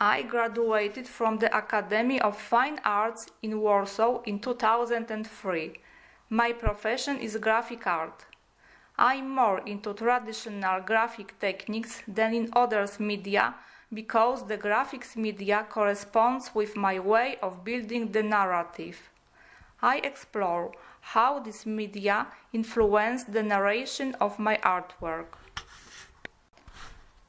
I graduated from the Academy of Fine Arts in Warsaw in 2003. My profession is graphic art. I'm more into traditional graphic techniques than in others media because the graphics media corresponds with my way of building the narrative. I explore how this media influenced the narration of my artwork.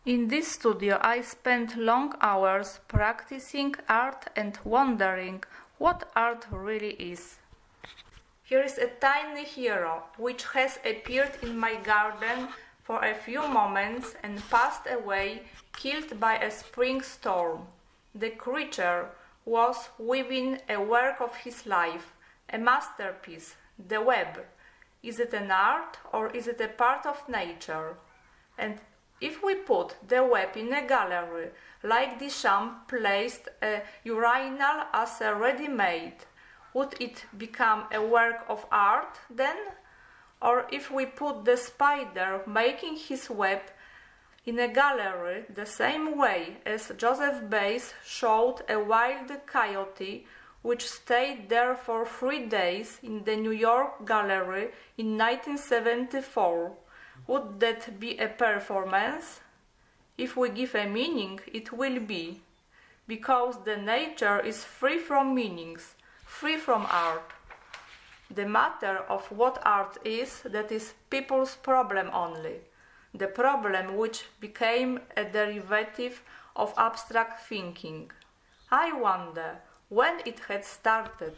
In this studio I spent long hours practicing art and wondering what art really is. Here is a tiny hero which has appeared in my garden for a few moments and passed away, killed by a spring storm. The creature was within a work of his life, a masterpiece, the web. Is it an art or is it a part of nature? And if we put the web in a gallery, like Duchamp placed a urinal as a ready-made, would it become a work of art then? Or if we put the spider making his web in a gallery the same way as Joseph Beuys showed a wild coyote which stayed there for 3 days in the New York Gallery in 1974, would that be a performance? If we give a meaning, it will be, because the nature is free from meanings, free from art. The matter of what art is, that is people's problem only, the problem which became a derivative of abstract thinking. I wonder when it had started.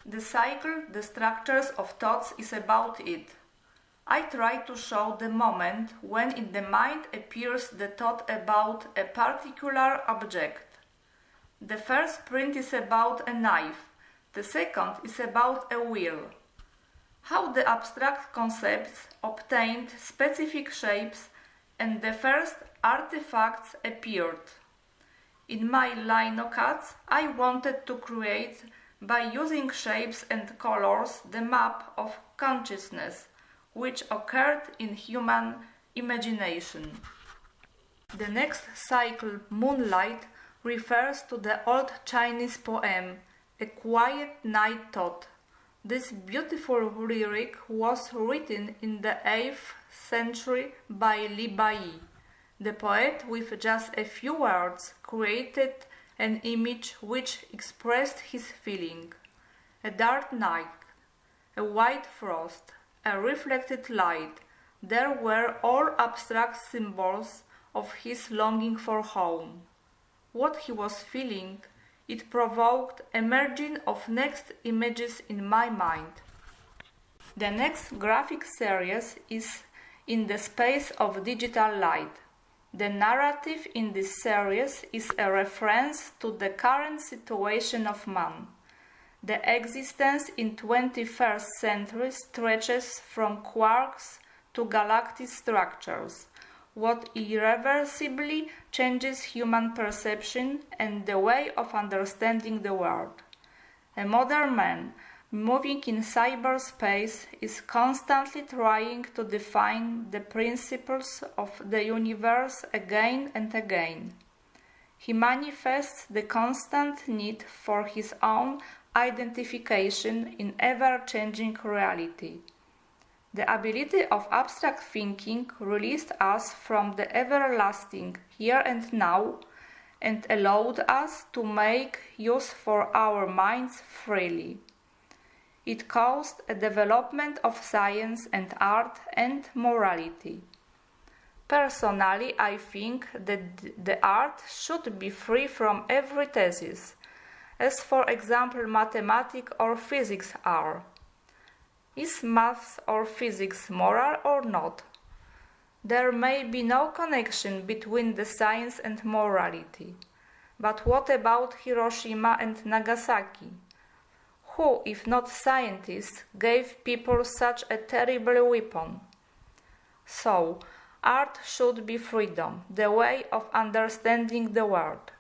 The cycle, the structures of thoughts is about it. I try to show the moment when in the mind appears the thought about a particular object. The first print is about a knife, the second is about a wheel. How the abstract concepts obtained specific shapes and the first artifacts appeared. In my linocuts, I wanted to create, by using shapes and colors, the map of consciousness which occurred in human imagination. The next cycle, Moonlight, refers to the old Chinese poem, A Quiet Night Thought. This beautiful lyric was written in the 8th century by Li Bai. The poet, with just a few words, created an image which expressed his feeling. A dark night, a white frost, a reflected light, there were all abstract symbols of his longing for home. What he was feeling, it provoked a merging of next images in my mind. The next graphic series is in the space of digital light. The narrative in this series is a reference to the current situation of man. The existence in 21st century stretches from quarks to galactic structures, what irreversibly changes human perception and the way of understanding the world. A modern man moving in cyberspace is constantly trying to define the principles of the universe again and again. He manifests the constant need for his own identification in ever-changing reality. The ability of abstract thinking released us from the everlasting here and now and allowed us to make use for our minds freely. It caused a development of science and art and morality. Personally, I think that the art should be free from every thesis, as for example mathematics or physics are. Is maths or physics moral or not? There may be no connection between the science and morality. But what about Hiroshima and Nagasaki? Who, if not scientists, gave people such a terrible weapon? So, Art should be freedom, the way of understanding the world.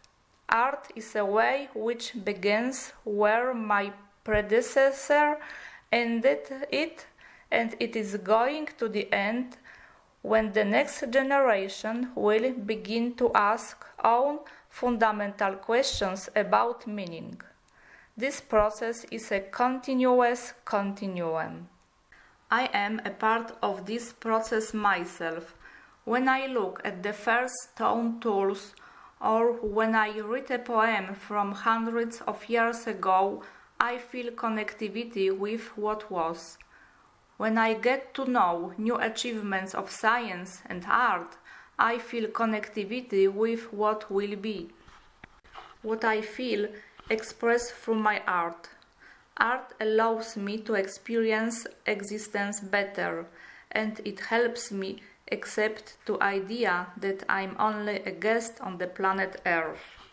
Art is a way which begins where my predecessor ended it, and it is going to the end when the next generation will begin to ask own fundamental questions about meaning. This process is a continuous continuum. I am a part of this process myself. When I look at the first stone tools, or when I read a poem from hundreds of years ago, I feel connectivity with what was. When I get to know new achievements of science and art, I feel connectivity with what will be. What I feel expressed through my art. Art allows me to experience existence better, and it helps me accept the idea that I'm only a guest on the planet Earth.